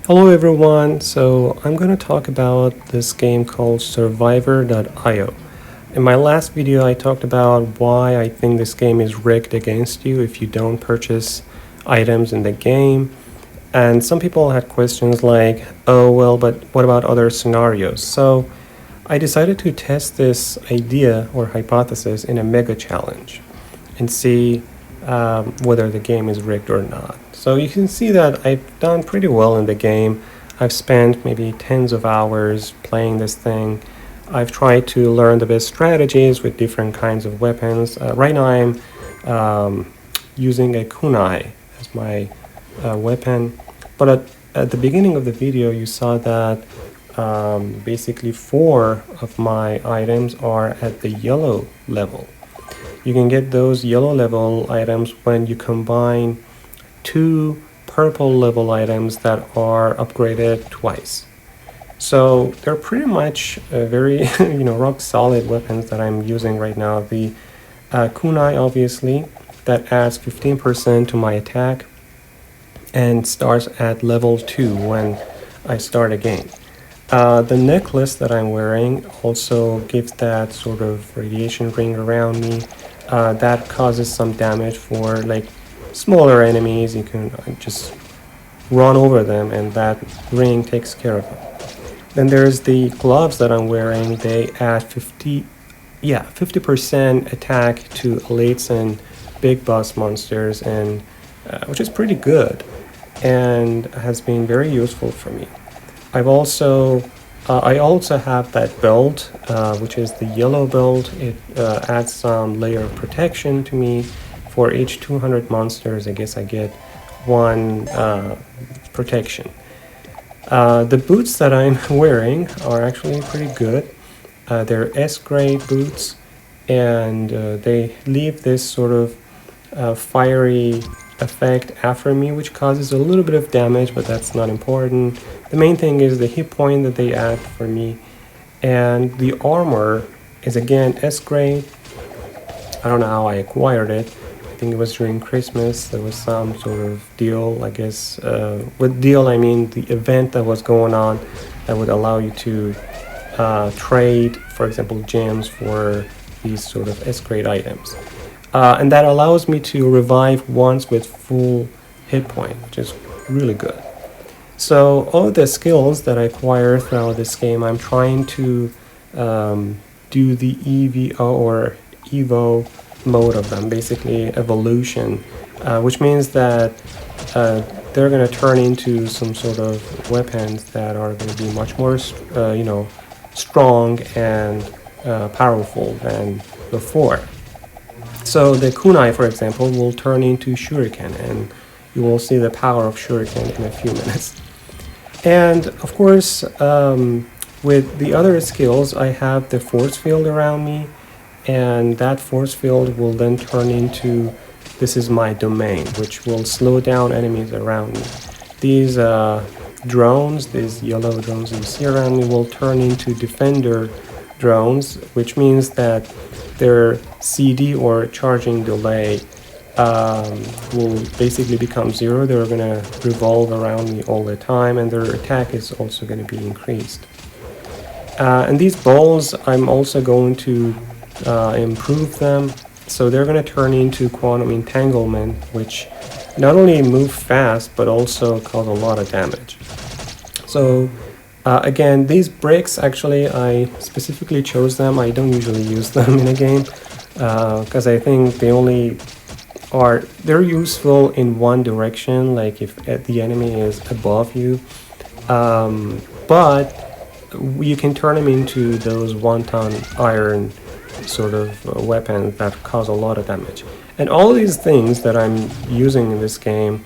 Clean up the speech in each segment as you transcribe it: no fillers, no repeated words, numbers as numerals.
Hello everyone, so I'm going to talk about this game called Survivor.io. In my last video I talked about why I think this game is rigged against you if you don't purchase items in the game. And some people had questions like, oh well, but what about other scenarios? So I decided to test this idea or hypothesis in a mega challenge and see whether the game is rigged or not. So you can see that I've done pretty well in the game. I've spent maybe tens of hours playing this thing. I've tried to learn the best strategies with different kinds of weapons. Right now I'm using a kunai as my weapon, but at the beginning of the video you saw that basically 4 of my items are at the yellow level. You can get those yellow level items when you combine 2 purple level items that are upgraded twice. So they're pretty much very rock solid weapons that I'm using right now. The kunai, obviously, that adds 15% to my attack and starts at level 2 when I start a game. The necklace that I'm wearing also gives that sort of radiation ring around me that causes some damage for like smaller enemies. You can just run over them and that ring takes care of them. Then there's the gloves that I'm wearing. They add 50% attack to elites and big boss monsters, and which is pretty good and has been very useful for me. I also have that belt, which is the yellow belt. It adds some layer of protection to me. For each 200 monsters, I guess I get 1 protection. The boots that I'm wearing are actually pretty good. They're S-grade boots, and they leave this sort of fiery effect after me, which causes a little bit of damage, but that's not important. The main thing is the hit point that they add for me, and the armor is again S-grade. I don't know how I acquired it. I think it was during Christmas. There was some sort of deal, I guess. With deal, I mean the event that was going on that would allow you to trade, for example, gems for these sort of S-grade items. And that allows me to revive once with full hit point, which is really good. So all the skills that I acquire throughout this game, I'm trying to do the EVO or Evo mode of them, basically evolution, which means that they're going to turn into some sort of weapons that are going to be much more strong and powerful than before. So the kunai, for example, will turn into shuriken, and you will see the power of shuriken in a few minutes. And of course, with the other skills, I have the force field around me, and that force field will then turn into, this is my domain, which will slow down enemies around me. These drones, these yellow drones you see around me, will turn into defender drones, which means that their CD or charging delay will basically become 0. They're going to revolve around me all the time, and their attack is also going to be increased. And these balls, I'm also going to improve them, so they're going to turn into quantum entanglement, which not only move fast but also cause a lot of damage. So again, these bricks, actually I specifically chose them. I don't usually use them in a game because I think they're useful in one direction, like if the enemy is above you, but you can turn them into those 1-ton iron sort of weapons that cause a lot of damage. And all these things that I'm using in this game,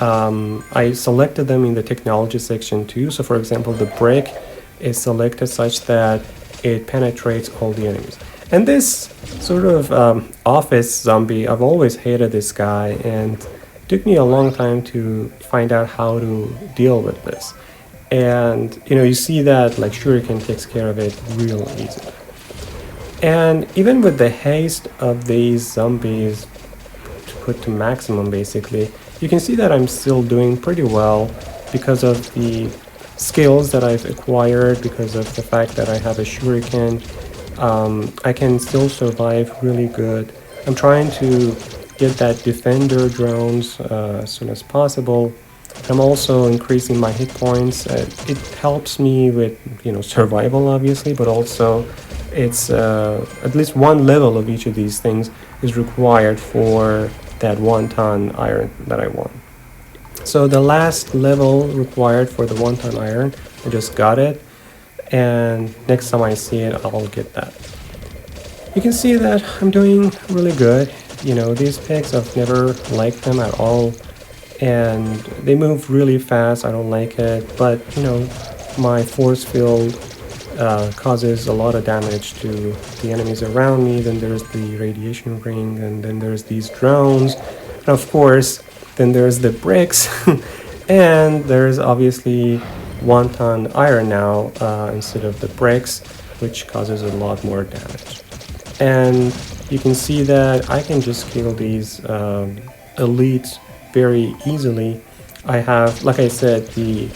I selected them in the technology section too. So for example, the brick is selected such that it penetrates all the enemies. And this sort of office zombie, I've always hated this guy, and it took me a long time to find out how to deal with this. And you see that like shuriken takes care of it real easily. And even with the haste of these zombies put to maximum, basically, you can see that I'm still doing pretty well because of the skills that I've acquired, because of the fact that I have a shuriken, I can still survive really good. I'm trying to get that defender drones as soon as possible. I'm also increasing my hit points. It helps me with survival, obviously, but also it's at least one level of each of these things is required for that 1 ton iron that I want. So the last level required for the 1 ton iron, I just got it, and next time I see it, I'll get that. You can see that I'm doing really good. These pigs, I've never liked them at all, and they move really fast. I don't like it, but my force field causes a lot of damage to the enemies around me. Then there's the radiation ring, and then there's these drones, and of course then there's the bricks and there's obviously 1 ton iron now instead of the bricks, which causes a lot more damage. And you can see that I can just kill these elites very easily. I have, like I said, the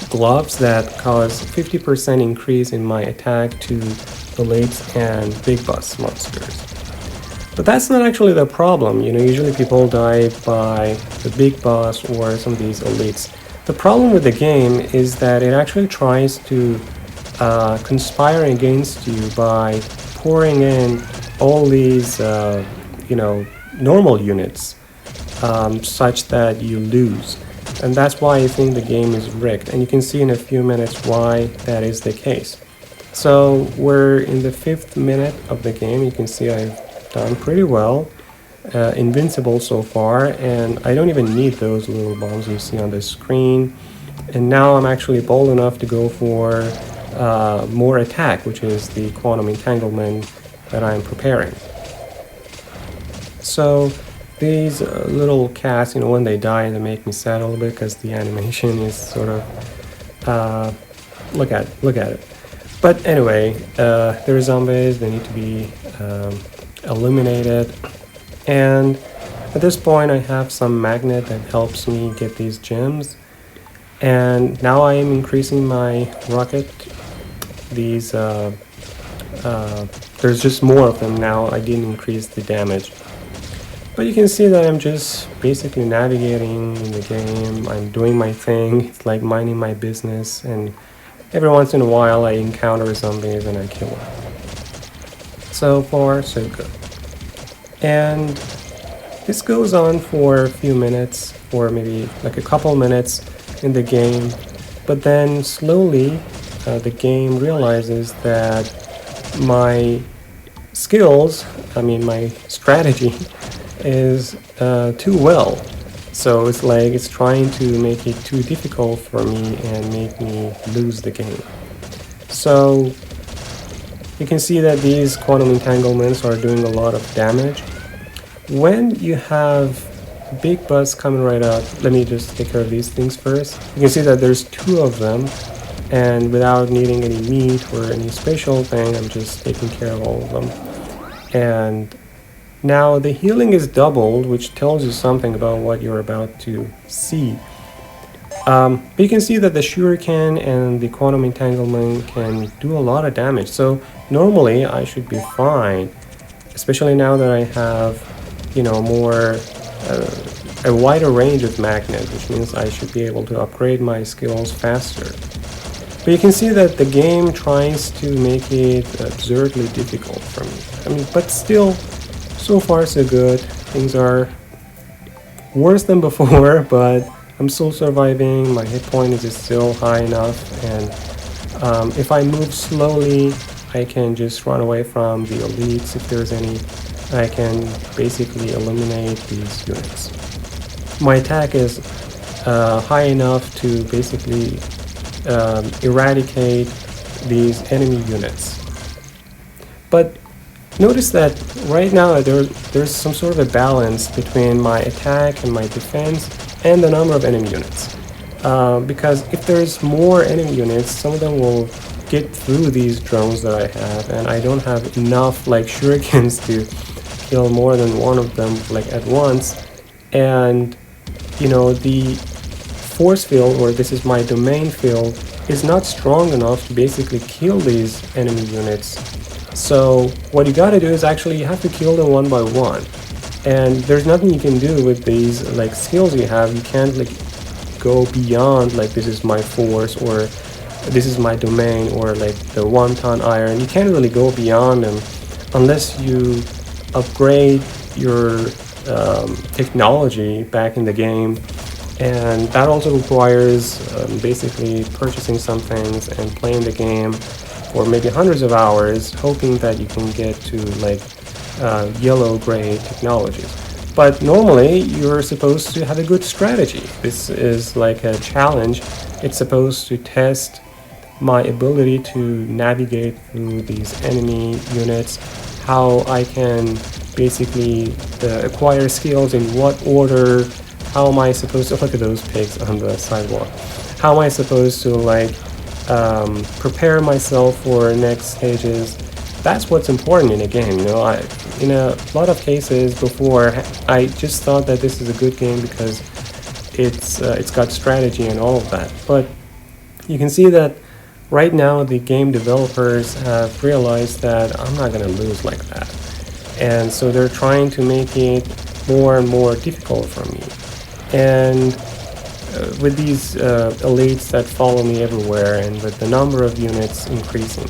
gloves that cause 50% increase in my attack to elites and big boss monsters. But that's not actually the problem. Usually people die by the big boss or some of these elites. The problem with the game is that it actually tries to conspire against you by pouring in all these, normal units, such that you lose. And that's why I think the game is rigged. And you can see in a few minutes why that is the case. So we're in the 5th minute of the game. You can see I've done pretty well. Invincible so far, and I don't even need those little bombs you see on the screen. And now I'm actually bold enough to go for more attack, which is the quantum entanglement that I'm preparing. So these little cats, when they die, they make me sad a little bit because the animation is sort of look at it. But anyway, they're zombies. They need to be eliminated. And at this point, I have some magnet that helps me get these gems. And now I am increasing my rocket. These there's just more of them now. I didn't increase the damage. But you can see that I'm just basically navigating in the game. I'm doing my thing. It's like minding my business. And every once in a while, I encounter zombies and I kill them. So far, so good. And this goes on for a few minutes, or maybe like a couple minutes in the game. But then slowly, the game realizes that my skills, my strategy, is too well. So it's like it's trying to make it too difficult for me and make me lose the game. So you can see that these quantum entanglements are doing a lot of damage. When you have big buzz coming right up, let me just take care of these things first. You can see that there's 2 of them, and without needing any meat or any special thing, I'm just taking care of all of them. And now the healing is doubled, which tells you something about what you're about to see. But you can see that the shuriken and the quantum entanglement can do a lot of damage. So normally I should be fine, especially now that I have, more a wider range of magnets, which means I should be able to upgrade my skills faster. But you can see that the game tries to make it absurdly difficult for me. But still, so far so good. Things are worse than before, but I'm still surviving. My hit point is still high enough, and if I move slowly, I can just run away from the elites if there's any. I can basically eliminate these units. My attack is high enough to basically eradicate these enemy units. But notice that right now there's some sort of a balance between my attack and my defense and the number of enemy units. Because if there's more enemy units, some of them will get through these drones that I have, and I don't have enough shurikens to kill more than one of them at once. And the force field, or this is my domain field, is not strong enough to basically kill these enemy units. So what you gotta do is actually you have to kill them one by one. And there's nothing you can do with these like skills you have. You can't like go beyond like this is my force or this is my domain or like the 1-ton iron. You can't really go beyond them unless you upgrade your technology back in the game, and that also requires basically purchasing some things and playing the game for maybe hundreds of hours, hoping that you can get to like yellow gray technologies. But normally you're supposed to have a good strategy. This is like a challenge. It's supposed to test my ability to navigate through these enemy units, how I can basically acquire skills, in what order, how am I supposed to, look at those pigs on the sidewalk, how am I supposed to like prepare myself for next stages. That's what's important in a game, you know. In a lot of cases before, I just thought that this is a good game because it's got strategy and all of that. But you can see that right now the game developers have realized that I'm not going to lose like that. And so they're trying to make it more and more difficult for me. And with these elites that follow me everywhere and with the number of units increasing.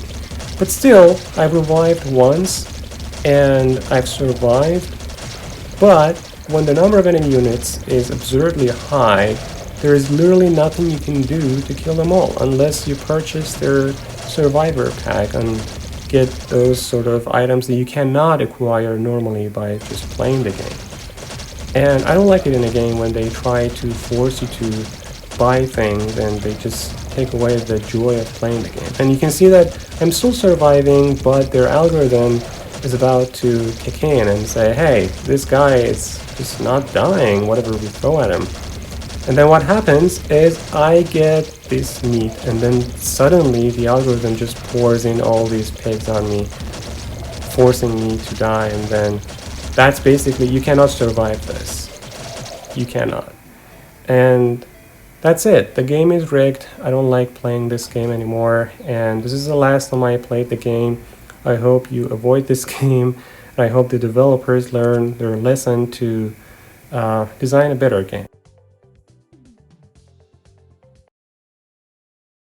But still, I've revived once and I've survived. But when the number of enemy units is absurdly high, there is literally nothing you can do to kill them all unless you purchase their survivor pack and get those sort of items that you cannot acquire normally by just playing the game. And I don't like it in a game when they try to force you to buy things and they just take away the joy of playing the game. And you can see that I'm still surviving, but their algorithm is about to kick in and say, hey, this guy is just not dying, whatever we throw at him. And then what happens is I get this meat, and then suddenly the algorithm just pours in all these pigs on me, forcing me to die, and then that's basically, you cannot survive this. You cannot. And that's it. The game is rigged. I don't like playing this game anymore, and this is the last time I played the game. I hope you avoid this game, and I hope the developers learn their lesson to design a better game.